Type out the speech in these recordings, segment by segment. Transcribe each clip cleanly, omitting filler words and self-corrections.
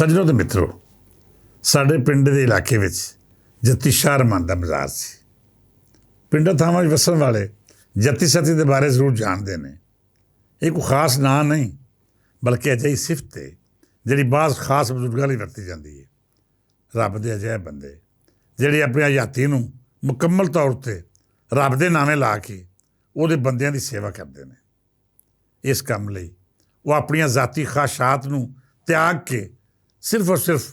ਸੱਜਣੋ ਤੇ ਮਿੱਤਰੋ, ਸਾਡੇ ਪਿੰਡ ਦੇ ਇਲਾਕੇ ਵਿੱਚ ਜੱਤੀ ਸ਼ਾਹ ਰਹਿਮਾਨ ਦਾ ਮਜ਼ਾਰ ਸੀ। ਪਿੰਡਾਂ ਥਾਵਾਂ 'ਚ ਵਸਣ ਵਾਲੇ ਜੱਤੀ ਸਤੀ ਦੇ ਬਾਰੇ ਜ਼ਰੂਰ ਜਾਣਦੇ ਨੇ। ਇਹ ਕੋਈ ਖਾਸ ਨਾਂ ਨਹੀਂ, ਬਲਕਿ ਅਜਿਹੀ ਸਿਫਤ ਹੈ ਜਿਹੜੀ ਬਾਜ਼ ਖਾਸ ਬਜ਼ੁਰਗਾਂ ਲਈ ਵਰਤੀ ਜਾਂਦੀ ਹੈ। ਰੱਬ ਦੇ ਅਜਿਹੇ ਬੰਦੇ ਜਿਹੜੇ ਆਪਣੀ ਹਯਾਤੀ ਨੂੰ ਮੁਕੰਮਲ ਤੌਰ 'ਤੇ ਰੱਬ ਦੇ ਨਾਵੇਂ ਲਾ ਕੇ ਉਹਦੇ ਬੰਦਿਆਂ ਦੀ ਸੇਵਾ ਕਰਦੇ ਨੇ। ਇਸ ਕੰਮ ਲਈ ਉਹ ਆਪਣੀਆਂ ਜ਼ਾਤੀ ਖਾਸ਼ਾਤ ਨੂੰ ਤਿਆਗ ਕੇ ਸਿਰਫ ਔਰ ਸਿਰਫ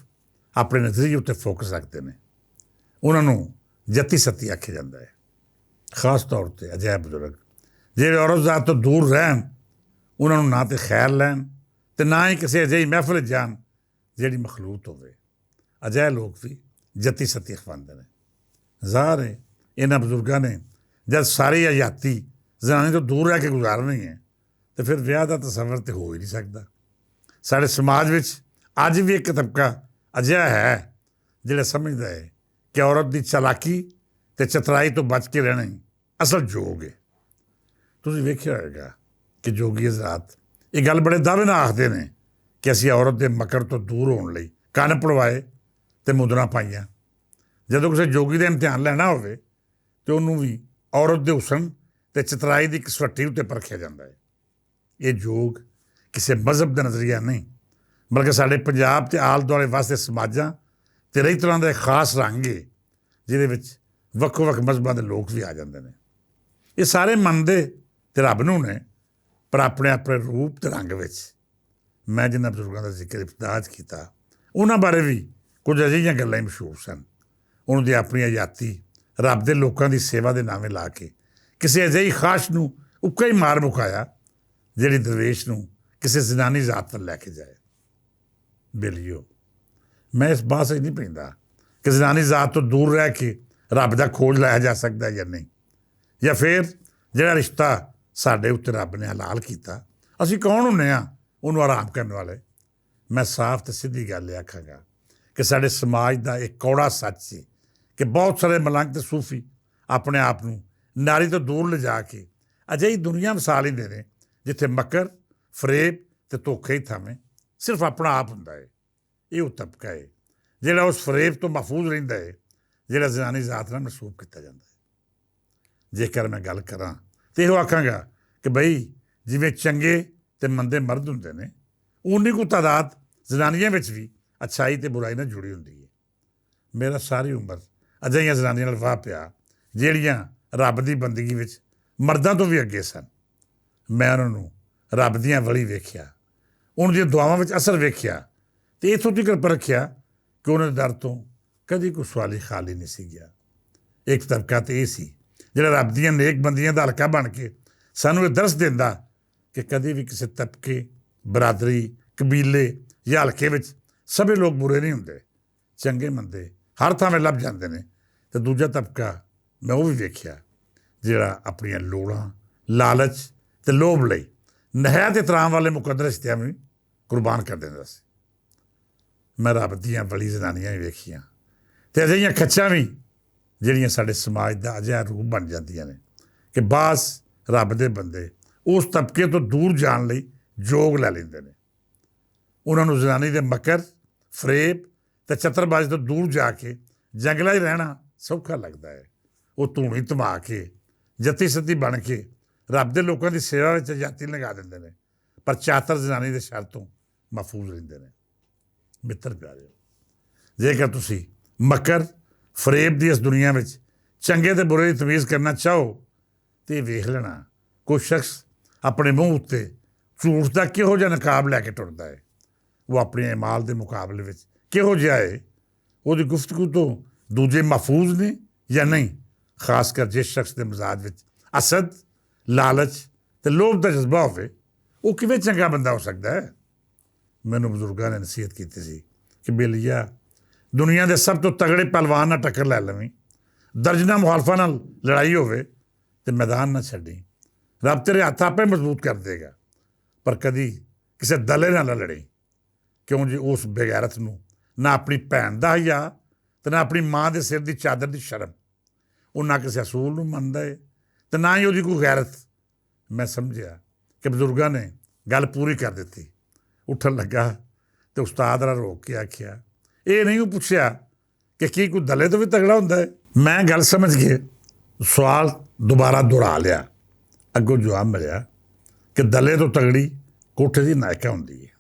ਆਪਣੇ ਨਜ਼ਰੀਏ ਉੱਤੇ ਫੋਕਸ ਰੱਖਦੇ ਨੇ। ਉਹਨਾਂ ਨੂੰ ਜੱਤੀ ਸਤੀ ਆਖਿਆ ਜਾਂਦਾ ਹੈ। ਖਾਸ ਤੌਰ 'ਤੇ ਅਜਿਹੇ ਬਜ਼ੁਰਗ ਜਿਹੜੇ ਔਰਤ ਜ਼ਾਤ ਤੋਂ ਦੂਰ ਰਹਿਣ, ਉਹਨਾਂ ਨੂੰ ਨਾ ਤਾਂ ਖੈਰ ਲੈਣ ਅਤੇ ਨਾ ਹੀ ਕਿਸੇ ਅਜਿਹੀ ਮਹਿਫਲ ਜਾਣ ਜਿਹੜੀ ਮਖਲੂਤ ਹੋਵੇ। ਅਜਿਹੇ ਲੋਕ ਵੀ ਜੱਤੀ ਸਤੀ ਅਖਵਾਉਂਦੇ ਨੇ। ਜ਼ਾਹਰ ਹੈ ਇਹਨਾਂ ਬਜ਼ੁਰਗਾਂ ਨੇ ਜਦ ਸਾਰੀ ਹਯਾਤੀ ਜ਼ਨਾਨੀ ਤੋਂ ਦੂਰ ਰਹਿ ਕੇ ਗੁਜ਼ਾਰਨੀ ਹੈ ਤਾਂ ਫਿਰ ਵਿਆਹ ਦਾ ਤਸੱਵਰ ਤਾਂ ਹੋ ਹੀ ਨਹੀਂ ਸਕਦਾ। ਸਾਡੇ ਸਮਾਜ ਵਿੱਚ ਅੱਜ ਵੀ ਇੱਕ ਤਬਕਾ ਅਜਿਹਾ ਹੈ ਜਿਹੜਾ ਸਮਝਦਾ ਹੈ ਕਿ ਔਰਤ ਦੀ ਚਾਲਾਕੀ ਅਤੇ ਚਤਰਾਈ ਤੋਂ ਬਚ ਕੇ ਰਹਿਣਾ ਹੀ ਅਸਲ ਯੋਗ ਹੈ। ਤੁਸੀਂ ਵੇਖਿਆ ਹੋਏਗਾ ਕਿ ਜੋਗੀ ਹਜ਼ਰਾਤ ਇਹ ਗੱਲ ਬੜੇ ਦਾਅਵੇ ਨਾਲ ਆਖਦੇ ਨੇ ਕਿ ਅਸੀਂ ਔਰਤ ਦੇ ਮਕਰ ਤੋਂ ਦੂਰ ਹੋਣ ਲਈ ਕੰਨ ਪੜਵਾਏ ਅਤੇ ਮੁਦਰਾਂ ਪਾਈਆਂ। ਜਦੋਂ ਕਿਸੇ ਜੋਗੀ ਦਾ ਇਮਤਿਹਾਨ ਲੈਣਾ ਹੋਵੇ ਤਾਂ ਉਹਨੂੰ ਵੀ ਔਰਤ ਦੇ ਹੁਸਨ ਅਤੇ ਚਤਰਾਈ ਦੀ ਕਸਵੱਟੀ ਉੱਤੇ ਪਰਖਿਆ ਜਾਂਦਾ ਹੈ। ਇਹ ਯੋਗ ਕਿਸੇ ਮਜ਼ਹਬ ਦਾ ਨਜ਼ਰੀਆ ਨਹੀਂ, ਬਲਕਿ ਸਾਡੇ ਪੰਜਾਬ ਅਤੇ ਆਲੇ ਦੁਆਲੇ ਵਸਦੇ ਸਮਾਜਾਂ ਅਤੇ ਕਈ ਤਰ੍ਹਾਂ ਦਾ ਖਾਸ ਰੰਗ ਹੈ ਜਿਹਦੇ ਵਿੱਚ ਵੱਖੋ ਵੱਖ ਮਜ਼ਹਬਾਂ ਦੇ ਲੋਕ ਵੀ ਆ ਜਾਂਦੇ ਨੇ। ਇਹ ਸਾਰੇ ਮੰਨਦੇ ਅਤੇ ਰੱਬ ਨੂੰ ਨੇ, ਪਰ ਆਪਣੇ ਆਪਣੇ ਰੂਪ ਅਤੇ ਰੰਗ ਵਿੱਚ। ਮੈਂ ਜਿਨ੍ਹਾਂ ਬਜ਼ੁਰਗਾਂ ਦਾ ਜ਼ਿਕਰ ਇਬਤਦਾ 'ਚ ਕੀਤਾ, ਉਹਨਾਂ ਬਾਰੇ ਵੀ ਕੁਝ ਅਜਿਹੀਆਂ ਗੱਲਾਂ ਹੀ ਮਸ਼ਹੂਰ ਸਨ। ਉਹਨਾਂ ਦੀ ਆਪਣੀ ਹਯਾਤੀ ਰੱਬ ਦੇ ਲੋਕਾਂ ਦੀ ਸੇਵਾ ਦੇ ਨਾਵੇਂ ਲਾ ਕੇ ਕਿਸੇ ਅਜਿਹੀ ਖਾਸ਼ ਨੂੰ ਉੱਕਾ ਹੀ ਮਾਰ ਮੁਕਾਇਆ ਜਿਹੜੀ ਦਰਵੇਸ਼ ਨੂੰ ਕਿਸੇ ਜ਼ਨਾਨੀ ਜ਼ਾਤ ਵੱਲ ਲੈ ਕੇ ਜਾਏ। ਬੇਲੀਓ, ਮੈਂ ਇਸ ਬਾਤ 'ਚ ਨਹੀਂ ਪੈਂਦਾ ਕਿ ਜ਼ਨਾਨੀ ਜ਼ਾਤ ਤੋਂ ਦੂਰ ਰਹਿ ਕੇ ਰੱਬ ਦਾ ਖੋਜ ਲਾਇਆ ਜਾ ਸਕਦਾ ਜਾਂ ਨਹੀਂ, ਜਾਂ ਫਿਰ ਜਿਹੜਾ ਰਿਸ਼ਤਾ ਸਾਡੇ ਉੱਤੇ ਰੱਬ ਨੇ ਹਲਾਲ ਕੀਤਾ ਅਸੀਂ ਕੌਣ ਹੁੰਦੇ ਹਾਂ ਉਹਨੂੰ ਆਰਾਮ ਕਰਨ ਵਾਲੇ। ਮੈਂ ਸਾਫ਼ ਅਤੇ ਸਿੱਧੀ ਗੱਲ ਇਹ ਆਖਾਂਗਾ ਕਿ ਸਾਡੇ ਸਮਾਜ ਦਾ ਇੱਕ ਕੌੜਾ ਸੱਚ ਸੀ ਕਿ ਬਹੁਤ ਸਾਰੇ ਮਲੰਗ ਅਤੇ ਸੂਫੀ ਆਪਣੇ ਆਪ ਨੂੰ ਨਾਰੀ ਤੋਂ ਦੂਰ ਲਿਜਾ ਕੇ ਅਜਿਹੀ ਦੁਨੀਆ ਵਸਾ ਲੈਂਦੇ ਨੇ ਜਿੱਥੇ ਮਕਰ, ਫਰੇਬ ਅਤੇ ਧੋਖੇ ਹੀ ਥਾਵੇਂ ਸਿਰਫ ਆਪਣਾ ਆਪ ਹੁੰਦਾ ਹੈ। ਇਹ ਉਹ ਤਬਕਾ ਹੈ ਜਿਹੜਾ ਉਸ ਫਰੇਬ ਤੋਂ ਮਹਿਫੂਜ਼ ਰਹਿੰਦਾ ਹੈ ਜਿਹੜਾ ਜ਼ਨਾਨੀ ਜ਼ਾਤ ਨਾਲ ਮਨਸੂਬ ਕੀਤਾ ਜਾਂਦਾ ਹੈ। ਜੇਕਰ ਮੈਂ ਗੱਲ ਕਰਾਂ ਤਾਂ ਇਹੋ ਆਖਾਂਗਾ ਕਿ ਬਈ ਜਿਵੇਂ ਚੰਗੇ ਅਤੇ ਮੰਦੇ ਮਰਦ ਹੁੰਦੇ ਨੇ, ਉਨੀ ਕੁ ਤਾਦਾਦ ਜ਼ਨਾਨੀਆਂ ਵਿੱਚ ਵੀ ਅੱਛਾਈ ਅਤੇ ਬੁਰਾਈ ਨਾਲ ਜੁੜੀ ਹੁੰਦੀ ਹੈ। ਮੇਰਾ ਸਾਰੀ ਉਮਰ ਅਜਿਹੀਆਂ ਜ਼ਨਾਨੀਆਂ ਨਾਲ ਵਾਹ ਪਿਆ ਜਿਹੜੀਆਂ ਰੱਬ ਦੀ ਬੰਦਗੀ ਵਿੱਚ ਮਰਦਾਂ ਤੋਂ ਵੀ ਅੱਗੇ ਸਨ। ਮੈਂ ਉਹਨਾਂ ਨੂੰ ਰੱਬ ਦੀਆਂ ਵਲੀ ਵੇਖਿਆ, ਉਹਨਾਂ ਦੀਆਂ ਦੁਆਵਾਂ ਵਿੱਚ ਅਸਰ ਵੇਖਿਆ ਅਤੇ ਇੱਥੋਂ ਤੱਕ ਪਰਖਿਆ ਕਿ ਉਹਨਾਂ ਦੇ ਦਰ ਤੋਂ ਕਦੀ ਕੋਈ ਸਵਾਲੀ ਖਾਲੀ ਨਹੀਂ ਸੀ ਗਿਆ। ਇੱਕ ਤਬਕਾ ਤਾਂ ਇਹ ਸੀ ਜਿਹੜਾ ਰੱਬ ਦੀਆਂ ਨੇਕ ਬੰਦੀਆਂ ਦਾ ਹਲਕਾ ਬਣ ਕੇ ਸਾਨੂੰ ਇਹ ਦਰਸ ਦਿੰਦਾ ਕਿ ਕਦੀ ਵੀ ਕਿਸੇ ਤਬਕੇ, ਬਰਾਦਰੀ, ਕਬੀਲੇ ਜਾਂ ਹਲਕੇ ਵਿੱਚ ਸਭੇ ਲੋਕ ਬੁਰੇ ਨਹੀਂ ਹੁੰਦੇ। ਚੰਗੇ ਮੰਦੇ ਹਰ ਥਾਵੇਂ ਲੱਭ ਜਾਂਦੇ ਨੇ। ਅਤੇ ਦੂਜਾ ਤਬਕਾ ਮੈਂ ਉਹ ਵੀ ਵੇਖਿਆ ਜਿਹੜਾ ਆਪਣੀਆਂ ਲੋੜਾਂ, ਲਾਲਚ ਅਤੇ ਲੋਭ ਲਈ ਨਹਾਇਤ ਇਤਰਾਮ ਵਾਲੇ ਮੁਕੱਦਰ ਰਿਸ਼ਤਿਆਂ ਵੀ ਕੁਰਬਾਨ ਕਰ ਦਿੰਦਾ ਸੀ। ਮੈਂ ਰੱਬ ਦੀਆਂ ਵਲੀ ਜ਼ਨਾਨੀਆਂ ਵੀ ਵੇਖੀਆਂ ਅਤੇ ਅਜਿਹੀਆਂ ਖੱਚਾਂ ਵੀ ਜਿਹੜੀਆਂ ਸਾਡੇ ਸਮਾਜ ਦਾ ਅਜਿਹਾ ਰੂਪ ਬਣ ਜਾਂਦੀਆਂ ਨੇ ਕਿ ਬਾਜ਼ ਰੱਬ ਦੇ ਬੰਦੇ ਉਸ ਤਬਕੇ ਤੋਂ ਦੂਰ ਜਾਣ ਲਈ ਯੋਗ ਲੈ ਲੈਂਦੇ ਨੇ। ਉਹਨਾਂ ਨੂੰ ਜ਼ਨਾਨੀ ਦੇ ਮਕਰ, ਫਰੇਬ ਅਤੇ ਚਤਰਬਾਜ਼ੀ ਤੋਂ ਦੂਰ ਜਾ ਕੇ ਜੰਗਲਾਂ 'ਚ ਰਹਿਣਾ ਸੌਖਾ ਲੱਗਦਾ ਹੈ। ਉਹ ਧੂਣੀ ਧਮਾ ਕੇ ਜੱਤੀ ਸਤੀ ਬਣ ਕੇ ਰੱਬ ਦੇ ਲੋਕਾਂ ਦੀ ਸੇਵਾ ਵਿੱਚ ਜਾਤੀ ਲਗਾ ਦਿੰਦੇ ਨੇ, ਪਰ ਚਾਤਰ ਜ਼ਨਾਨੀ ਦੇ ਸ਼ਰ ਤੋਂ ਮਹਿਫੂਜ਼ ਰਹਿੰਦੇ ਨੇ। ਮਿੱਤਰ ਪਿਆਰਿਓ, ਜੇਕਰ ਤੁਸੀਂ ਮਕਰ, ਫਰੇਬ ਦੀ ਇਸ ਦੁਨੀਆ ਵਿੱਚ ਚੰਗੇ ਅਤੇ ਬੁਰੇ ਦੀ ਤਮੀਜ਼ ਕਰਨਾ ਚਾਹੋ ਤਾਂ ਇਹ ਵੇਖ ਲੈਣਾ ਕੋਈ ਸ਼ਖਸ ਆਪਣੇ ਮੂੰਹ ਉੱਤੇ ਝੂਠ ਦਾ ਕਿਹੋ ਜਿਹਾ ਨਕਾਬ ਲੈ ਕੇ ਟੁਰਦਾ ਹੈ। ਉਹ ਆਪਣੇ ਇਮਾਲ ਦੇ ਮੁਕਾਬਲੇ ਵਿੱਚ ਕਿਹੋ ਜਿਹਾ ਹੈ, ਉਹਦੀ ਗੁਫ਼ਤਗੂ ਤੋਂ ਦੂਜੇ ਮਹਿਫੂਜ਼ ਨੇ ਜਾਂ ਨਹੀਂ। ਖਾਸ ਕਰ ਜਿਸ ਸ਼ਖਸ ਦੇ ਮਜ਼ਾਜ ਵਿੱਚ ਅਸਦ, ਲਾਲਚ ਅਤੇ ਲੋਭ ਦਾ ਜਜ਼ਬਾ ਹੋਵੇ, ਉਹ ਕਿਵੇਂ ਚੰਗਾ ਬੰਦਾ ਹੋ ਸਕਦਾ ਹੈ। ਮੈਨੂੰ ਬਜ਼ੁਰਗਾਂ ਨੇ ਨਸੀਹਤ ਕੀਤੀ ਸੀ ਕਿ ਬੇਲੀਆ, ਦੁਨੀਆ ਦੇ ਸਭ ਤੋਂ ਤਗੜੇ ਪਹਿਲਵਾਨ ਨਾਲ ਟੱਕਰ ਲੈ ਲਵੀਂ, ਦਰਜਨਾਂ ਮੁਖਾਲਫਾਂ ਨਾਲ ਲੜਾਈ ਹੋਵੇ ਅਤੇ ਮੈਦਾਨ ਨਾ ਛੱਡੀ। ਰੱਬ ਤੇਰੇ ਹੱਥ ਆਪੇ ਮਜ਼ਬੂਤ ਕਰ ਦੇਗਾ, ਪਰ ਕਦੀ ਕਿਸੇ ਦਲੇ ਨਾਲ ਨਾ ਲੜੀ, ਕਿਉਂ ਜੀ ਉਸ ਬੇਗੈਰਤ ਨੂੰ ਨਾ ਆਪਣੀ ਭੈਣ ਦਾ ਹਿਆ ਅਤੇ ਨਾ ਆਪਣੀ ਮਾਂ ਦੇ ਸਿਰ ਦੀ ਚਾਦਰ ਦੀ ਸ਼ਰਮ। ਉਹ ਨਾ ਕਿਸੇ ਅਸੂਲ ਨੂੰ ਮੰਨਦਾ ਹੈ ਅਤੇ ਨਾ ਹੀ ਉਹਦੀ ਕੋਈ ਗੈਰਤ। ਮੈਂ ਸਮਝਿਆ ਕਿ ਬਜ਼ੁਰਗਾਂ ਨੇ ਗੱਲ ਪੂਰੀ ਕਰ ਦਿੱਤੀ। ਉੱਠਣ ਲੱਗਾ ਤੇ ਉਸਤਾਦ ਨਾਲ ਰੋਕ ਕੇ ਆਖਿਆ, ਇਹ ਨਹੀਂ ਉਹ ਪੁੱਛਿਆ ਕਿ ਕੀ ਕੋਈ ਦਲੇ ਤੋਂ ਵੀ ਤਗੜਾ ਹੁੰਦਾ ਹੈ। ਮੈਂ ਗੱਲ ਸਮਝ ਕੇ ਸਵਾਲ ਦੁਬਾਰਾ ਦੁਹਰਾ ਲਿਆ। ਅੱਗੋਂ ਜਵਾਬ ਮਿਲਿਆ ਕਿ ਦਲੇ ਤੋਂ ਤਗੜੀ ਕੋਠੇ ਦੀ ਨਾਇਕਾ ਹੁੰਦੀ ਹੈ,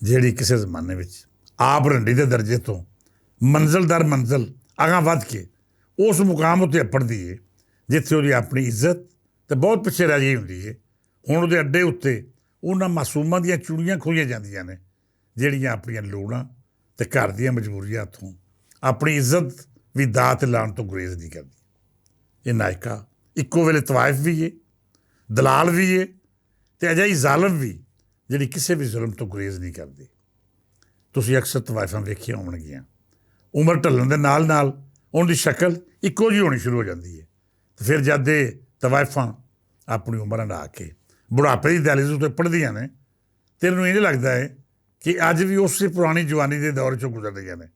ਜਿਹੜੀ ਕਿਸੇ ਜ਼ਮਾਨੇ ਵਿੱਚ ਆਪ ਰੰਡੀ ਦੇ ਦਰਜੇ ਤੋਂ ਮੰਜ਼ਿਲ ਦਰ ਮੰਜ਼ਿਲ ਅਗਾਂਹ ਵੱਧ ਕੇ ਉਸ ਮੁਕਾਮ ਉੱਤੇ ਅੱਪੜਦੀ ਹੈ ਜਿੱਥੇ ਉਹਦੀ ਆਪਣੀ ਇੱਜ਼ਤ ਤੇ ਬਹੁਤ ਪਿੱਛੇ ਰਹਿ ਗਈ ਹੁੰਦੀ ਹੈ। ਹੁਣ ਉਹਦੇ ਅੱਡੇ ਉੱਤੇ ਉਹਨਾਂ ਮਾਸੂਮਾਂ ਦੀਆਂ ਚੂੜੀਆਂ ਖੋਹੀਆਂ ਜਾਂਦੀਆਂ ਨੇ, ਜਿਹੜੀਆਂ ਆਪਣੀਆਂ ਲੋੜਾਂ ਤੇ ਘਰ ਦੀਆਂ ਮਜਬੂਰੀਆਂ ਹੱਥੋਂ ਆਪਣੀ ਇੱਜ਼ਤ ਵੀ ਦਾਅ 'ਤੇ ਲਾਉਣ ਤੋਂ ਗੁਰੇਜ਼ ਨਹੀਂ ਕਰਦੀ। ਇਹ ਨਾਇਕਾ ਇੱਕੋ ਵੇਲੇ ਤਵਾਇਫ ਵੀ ਹੈ, ਦਲਾਲ ਵੀ ਹੈ ਤੇ ਅਜਿਹੀ ਜ਼ਾਲਮ ਵੀ ਜਿਹੜੀ ਕਿਸੇ ਵੀ ਜ਼ੁਲਮ ਤੋਂ ਗੁਰੇਜ਼ ਨਹੀਂ ਕਰਦੀ। ਤੁਸੀਂ ਅਕਸਰ ਤਵਾਇਫਾਂ ਵੇਖੀਆਂ ਹੋਣਗੀਆਂ, ਉਮਰ ਢਲਣ ਦੇ ਨਾਲ ਨਾਲ ਉਹਨਾਂ ਦੀ ਸ਼ਕਲ ਇੱਕੋ ਜਿਹੀ ਹੋਣੀ ਸ਼ੁਰੂ ਹੋ ਜਾਂਦੀ ਹੈ ਤੇ ਫਿਰ ਜਦ ਇਹ ਤਵਾਇਫਾਂ ਆਪਣੀ ਉਮਰ ਹੰਢਾ ਕੇ ਬੁਢਾਪੇ ਦੀ ਦਹਿਲੀਜ਼ ਉੱਤੇ ਪੜ੍ਹਦੀਆਂ ਨੇ ਤੇ ਇਹਨੂੰ ਇੰਝ ਲੱਗਦਾ ਹੈ ਕਿ ਅੱਜ ਵੀ ਉਸੇ ਪੁਰਾਣੀ ਜਵਾਨੀ ਦੇ ਦੌਰ 'ਚੋਂ ਗੁਜ਼ਰ ਰਹੀਆਂ ਨੇ,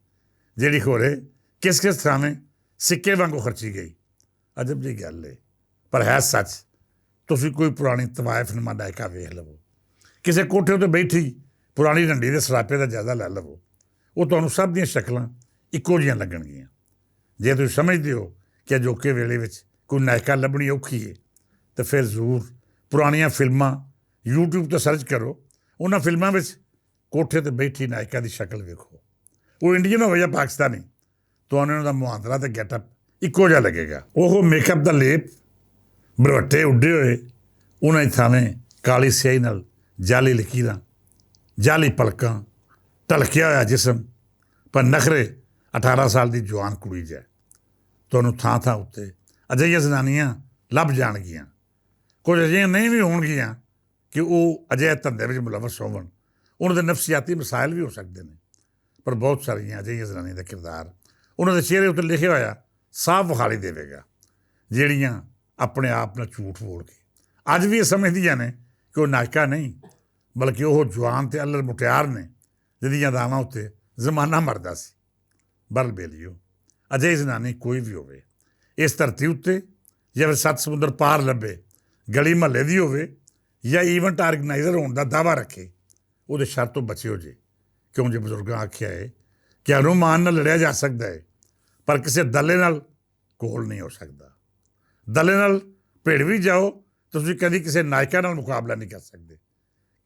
ਜਿਹੜੀ ਹੋਰੇ ਕਿਸ ਕਿਸ ਥਾਵੇਂ ਸਿੱਕੇ ਵਾਂਗੂ ਖਰਚੀ ਗਈ। ਅਜਬ ਜਿਹੀ ਗੱਲ ਹੈ, ਪਰ ਹੈ ਸੱਚ। ਤੁਸੀਂ ਕੋਈ ਪੁਰਾਣੀ ਤਵਾਇਫ ਨੁਮਾ ਨਾਇਕਾ ਵੇਖ ਲਵੋ, ਕਿਸੇ ਕੋਠੇ ਉੱਤੇ ਬੈਠੀ ਪੁਰਾਣੀ ਰੰਡੀ ਦੇ ਸਰਾਪੇ ਦਾ ਜਾਇਜ਼ਾ ਲੈ ਲਵੋ, ਉਹ ਤੁਹਾਨੂੰ ਸਭ ਦੀਆਂ ਸ਼ਕਲਾਂ ਇੱਕੋ ਜਿਹੀਆਂ ਲੱਗਣਗੀਆਂ। ਜੇ ਤੁਸੀਂ ਸਮਝਦੇ ਹੋ ਕਿ ਅਜੋਕੇ ਵੇਲੇ ਵਿੱਚ ਕੋਈ ਨਾਇਕਾ ਲੱਭਣੀ ਔਖੀ ਹੈ ਤਾਂ ਫਿਰ ਜ਼ਰੂਰ ਪੁਰਾਣੀਆਂ ਫਿਲਮਾਂ YouTube 'ਤੇ ਸਰਚ ਕਰੋ। ਉਹਨਾਂ ਫਿਲਮਾਂ ਵਿੱਚ ਕੋਠੇ 'ਤੇ ਬੈਠੀ ਨਾਇਕਾ ਦੀ ਸ਼ਕਲ ਵੇਖੋ, ਉਹ ਇੰਡੀਅਨ ਹੋਵੇ ਜਾਂ ਪਾਕਿਸਤਾਨੀ, ਤੁਹਾਨੂੰ ਉਹਨਾਂ ਦਾ ਮੁਹਾਂਦਰਾ ਅਤੇ ਗੈਟਅਪ ਇੱਕੋ ਜਿਹਾ ਲੱਗੇਗਾ। ਉਹ ਮੇਕਅਪ ਦਾ ਲੇਪ, ਬਰਵੱਟੇ ਉੱਡੇ ਹੋਏ, ਉਹਨਾਂ ਦੀ ਥਾਵੇਂ ਕਾਲੀ ਸਿਆਹੀ ਨਾਲ ਜਾਲੀ ਲਕੀਰਾਂ, ਜਾਲੀ ਪਲਕਾਂ, ਢਲਕਿਆ ਹੋਇਆ ਜਿਸਮ, ਪਰ ਨਖਰੇ 18 ਸਾਲ ਦੀ ਜਵਾਨ ਕੁੜੀ ਜਿਹਾ। ਤੁਹਾਨੂੰ ਥਾਂ ਥਾਂ ਉੱਤੇ ਅਜਿਹੀਆਂ ਜ਼ਨਾਨੀਆਂ ਲੱਭ ਜਾਣਗੀਆਂ। ਕੁਝ ਅਜਿਹੀਆਂ ਨਹੀਂ ਵੀ ਹੋਣਗੀਆਂ ਕਿ ਉਹ ਅਜਿਹੇ ਧੰਦੇ ਵਿੱਚ ਮੁਲਵਸ ਹੋਵਣ, ਉਹਨਾਂ ਦੇ ਨਫਸੀਆਤੀ ਮਸਾਇਲ ਵੀ ਹੋ ਸਕਦੇ ਨੇ, ਪਰ ਬਹੁਤ ਸਾਰੀਆਂ ਅਜਿਹੀਆਂ ਜ਼ਨਾਨੀਆਂ ਦਾ ਕਿਰਦਾਰ ਉਹਨਾਂ ਦੇ ਚਿਹਰੇ ਉੱਤੇ ਲਿਖਿਆ ਹੋਇਆ ਸਾਫ਼ ਵਿਖਾਈ ਦੇਵੇਗਾ, ਜਿਹੜੀਆਂ ਆਪਣੇ ਆਪ ਨਾਲ ਝੂਠ ਬੋਲ ਕੇ ਅੱਜ ਵੀ ਇਹ ਸਮਝਦੀਆਂ ਨੇ ਕਿ ਉਹ ਨਾਇਕਾ ਨਹੀਂ, ਬਲਕਿ ਉਹ ਜਵਾਨ ਅਤੇ ਅੱਲਰ ਮੁਟਿਆਰ ਨੇ ਜਿਹਦੀਆਂ ਦਾਵਾਂ ਉੱਤੇ ਜ਼ਮਾਨਾ ਮਰਦਾ ਸੀ। ਬਲ ਬੇਲੀਓ, ਅਜਿਹੀ ਜ਼ਨਾਨੀ ਕੋਈ ਵੀ ਹੋਵੇ ਇਸ ਧਰਤੀ ਉੱਤੇ, ਜਾਂ ਫਿਰ 7 ਸਮੁੰਦਰ ਪਾਰ ਲੱਭੇ, ਗਲੀ ਮਹੱਲੇ ਦੀ ਹੋਵੇ ਜਾਂ ਈਵੈਂਟ ਆਰਗੇਨਾਈਜ਼ਰ ਹੋਣ ਦਾ ਦਾਅਵਾ ਰੱਖੇ, ਉਹਦੇ ਸ਼ਰ ਤੋਂ ਬਚਿਓ ਜੇ। ਕਿਉਂ ਜੇ ਬਜ਼ੁਰਗਾਂ ਆਖਿਆ ਹੈ ਕਿ ਅਨੁਮਾਨ ਨਾਲ ਲੜਿਆ ਜਾ ਸਕਦਾ ਹੈ, ਪਰ ਕਿਸੇ ਦਲੇ ਨਾਲ ਕੋਲ ਨਹੀਂ ਹੋ ਸਕਦਾ। ਦਲੇ ਨਾਲ ਭਿੜ ਵੀ ਜਾਓ, ਤੁਸੀਂ ਕਦੀ ਕਿਸੇ ਨਾਇਕਾ ਨਾਲ ਮੁਕਾਬਲਾ ਨਹੀਂ ਕਰ ਸਕਦੇ।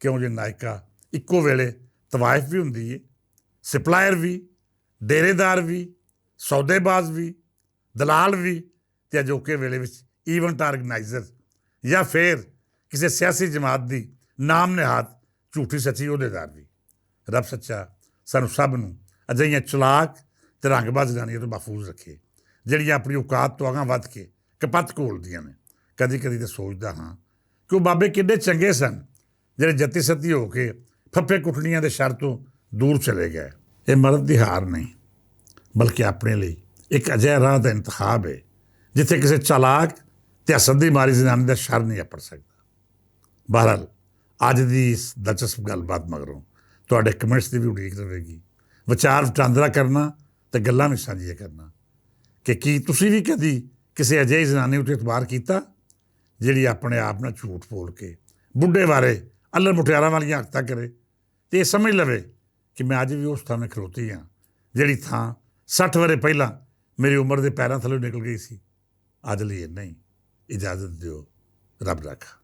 ਕਿਉਂ ਜੇ ਨਾਇਕਾ ਇੱਕੋ ਵੇਲੇ ਤਵਾਇਫ ਵੀ ਹੁੰਦੀ ਹੈ, ਸਪਲਾਇਰ ਵੀ, ਡੇਰੇਦਾਰ ਵੀ, ਸੌਦੇਬਾਜ਼ ਵੀ, ਦਲਾਲ ਵੀ, ਅਤੇ ਅਜੋਕੇ ਵੇਲੇ ਵਿੱਚ ਈਵੈਂਟ ਆਰਗੇਨਾਈਜ਼ਰ ਜਾਂ ਫਿਰ ਕਿਸੇ ਸਿਆਸੀ ਜਮਾਤ ਦੀ ਨਾਮ ਨਿਹਾਦ ਝੂਠੀ ਸੱਚੀ ਅਹੁਦੇਦਾਰ ਵੀ। ਰੱਬ ਸੱਚਾ ਸਾਨੂੰ ਸਭ ਨੂੰ ਅਜਿਹੀਆਂ ਚਲਾਕ ਅਤੇ ਰੰਗਬਾਜ਼ ਜ਼ਨਾਨੀਆਂ ਤੋਂ ਮਹਿਫੂਜ਼ ਰੱਖੇ, ਜਿਹੜੀਆਂ ਆਪਣੀ ਔਕਾਤ ਤੋਂ ਅਗਾਂਹ ਵੱਧ ਕੇ ਕਪੱਤ ਘੋਲਦੀਆਂ ਨੇ। ਕਦੀ ਕਦੀ ਤਾਂ ਸੋਚਦਾ ਹਾਂ ਕਿ ਉਹ ਬਾਬੇ ਕਿੰਨੇ ਚੰਗੇ ਸਨ, ਜਿਹੜੇ ਜੱਤੀ ਸੱਤੀ ਹੋ ਕੇ ਫੱਫੇ ਕੁੱਟਣੀਆਂ ਦੇ ਸ਼ਰ ਤੋਂ ਦੂਰ ਚਲੇ ਗਏ। ਇਹ ਮਰਦ ਦੀ ਹਾਰ ਨਹੀਂ, ਬਲਕਿ ਆਪਣੇ ਲਈ ਇੱਕ ਅਜਿਹਾ ਰਾਹ ਦਾ ਇੰਤਖਾਬ ਹੈ ਜਿੱਥੇ ਕਿਸੇ ਚਾਲਾਕ ਅਤੇ ਹਸਦ ਦੀ ਮਾਰੀ ਜ਼ਨਾਨੀ ਦਾ ਸ਼ਰ ਨਹੀਂ ਅੱਪੜ ਸਕਦਾ। ਬਹਰਹਾਲ ਅੱਜ ਦੀ ਇਸ ਦਿਲਚਸਪ ਗੱਲਬਾਤ ਮਗਰੋਂ ਤੁਹਾਡੇ ਕਮੈਂਟਸ ਦੀ ਵੀ ਉਡੀਕ ਰਹੇਗੀ। ਵਿਚਾਰ ਵਟਾਂਦਰਾ ਕਰਨਾ ਅਤੇ ਗੱਲਾਂ ਵੀ ਸਾਂਝੀਆਂ ਕਰਨਾ ਕਿ ਕੀ ਤੁਸੀਂ ਵੀ ਕਦੀ ਕਿਸੇ ਅਜਿਹੀ ਜ਼ਨਾਨੀ ਉੱਤੇ ਇਤਬਾਰ ਕੀਤਾ, ਜਿਹੜੀ ਆਪਣੇ ਆਪ ਨਾਲ ਝੂਠ ਬੋਲ ਕੇ ਬੁੱਢੇ ਬਾਰੇ ਅੱਲਰ ਮੁਟਿਆਰਾਂ ਵਾਲੀਆਂ ਹਰਕਤਾਂ ਕਰੇ ਅਤੇ ਇਹ ਸਮਝ ਲਵੇ ਕਿ ਮੈਂ ਅੱਜ ਵੀ ਉਸ ਥਾਂ ਖਲੋਤੀ ਹਾਂ ਜਿਹੜੀ ਥਾਂ 60 ਵਰ੍ਹੇ ਪਹਿਲਾਂ ਮੇਰੀ ਉਮਰ ਦੇ ਪੈਰਾਂ ਥੱਲੇ ਨਿਕਲ ਗਈ ਸੀ। ਅੱਜ ਲਈ ਇੰਨਾ ਹੀ, ਇਜਾਜ਼ਤ ਦਿਓ। ਰੱਬ ਰਾਖਾ।